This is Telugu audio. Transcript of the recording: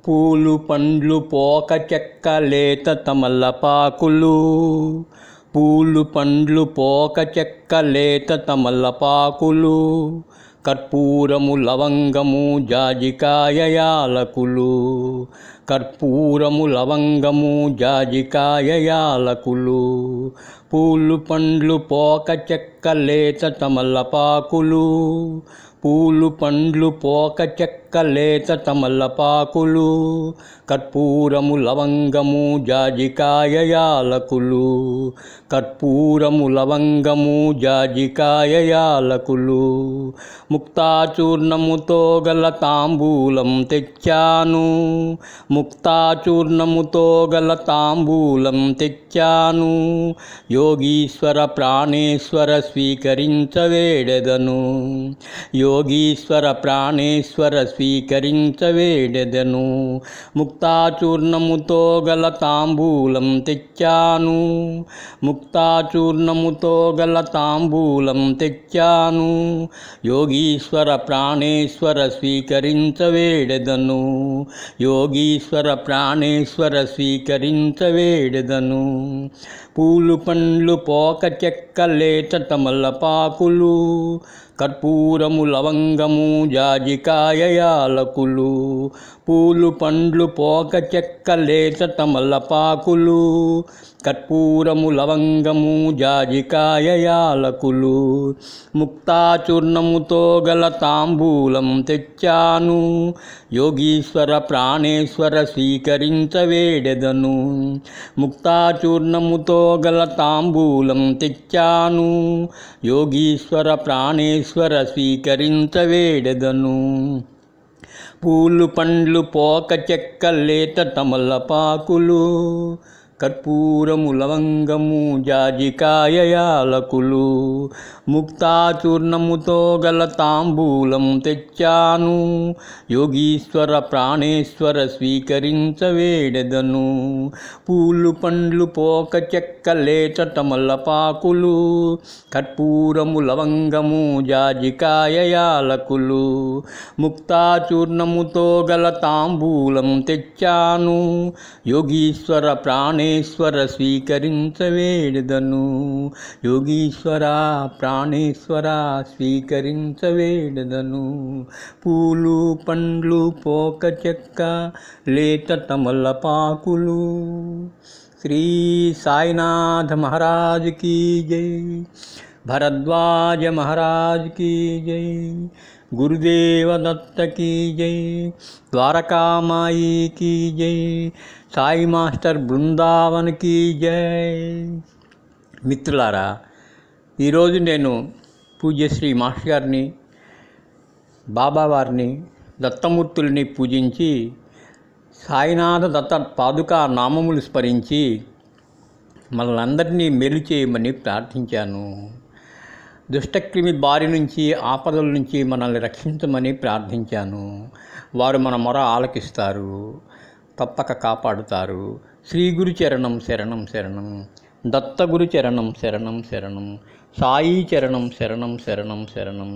పూలు పండ్లు పోక చెక్క లేత తమలపాకులు, పూలు పండ్లు పోక చెక్క లేత తమలపాకులు, కర్పూరము లవంగము జాజికాయ యాలకులు, కర్పూరము లవంగము జాజికాయ యాలకులు, పూలు పండ్లు పోక చెక్క లేత తమలపాకులు, పూలు పండ్లు పోక చెక్క లేత తమలపాకులు, కర్పూరము లవంగము జాజికాయ యాలకులు, కర్పూరము లవంగము జాజికాయ యాలకులు, ముక్తాచూర్ణముతో గల తాంబూలం తెచ్చాను, ముక్తాచూర్ణముతో గల తాంబూలం తెచ్చాను, యోగీశ్వర ప్రాణేశ్వర స్వీకరించవేడెదను, యోగీశ్వర ప్రాణేశ్వర స్వీకరించవేడెదను, ముక్తాచూర్ణముతో గల తాంబూలం తెచ్చాను, ముక్తాచూర్ణముతో గల తాంబూలం తెచ్చాను, యోగీశ్వర ప్రాణేశ్వర స్వీకరించవేడెదను, యోగీశ్వర ప్రాణేశ్వర స్వీకరించవేడెదను, పూలు పండ్లు పోక చెక్క లేత తమలపాకులు, కర్పూరము లవంగము జాజికాయ యాలకులు, పూలు పండ్లు పోక చెక్క లేత తమలపాకులు, కర్పూరము లవంగము జాజికాయ యాలకులు, ముక్తాచూర్ణముతో గల తాంబూలం తెచ్చాను, యోగీశ్వర ప్రాణేశ్వర స్వీకరించవేడెదను, ముక్తాచూర్ణముతో గల తాంబూలం తెచ్చాను, యోగీశ్వర ప్రాణేశ్వర స్వీకరించవేడెదను, పూలు పండ్లు పోక చెక్క లేత తమలపాకులు, కర్పూరము లవంగము జాజికాయ యాలకులు, ముక్తాచూర్ణముతో గల తాంబూలం తెచ్చాను, యోగీశ్వర ప్రాణేశ్వర స్వీకరించవేడెదను, పూలు పండ్లు పోక చెక్క లేత తమలపాకులు, కర్పూరము లవంగము జాజికాయ యాలకులు, ముక్తాచూర్ణముతో గల తాంబూలం తెచ్చాను, యోగీశ్వర ప్రాణేశ్వర స్వీకరించవేడెదను, యోగీశ్వర ప్రాణేశ్వర స్వీకరించవేడెదను, పూలు పండ్లు పోక చెక్క లేత తమలపాకులు. శ్రీ సాయినాథ మహారాజ్ की जय, भरद्वाज महाराज की जय, गुरुदेव दत्त की जय, द्वारकामाई की जय, సాయి మాస్టర్ బృందావన్ की जय. మిత్రులారా, ఈరోజు నేను పూజ్యశ్రీ మాస్టర్ గారిని, బాబావారిని, దత్తమూర్తుల్ని పూజించి సాయినాథ దత్త పాదుకా నామములు స్మరించి మనల్ని అందరినీ మేలు చేయమని ప్రార్థించాను. దుష్టక్రిమి బారి నుంచి, ఆపదల నుంచి మనల్ని రక్షించమని ప్రార్థించాను. వారు మన మొర ఆలకిస్తారు, తప్పక కాపాడుతారు. శ్రీ గురు చరణం శరణం శరణం, దత్తగురు చరణం శరణం శరణం, సాయి చరణం శరణం శరణం శరణం.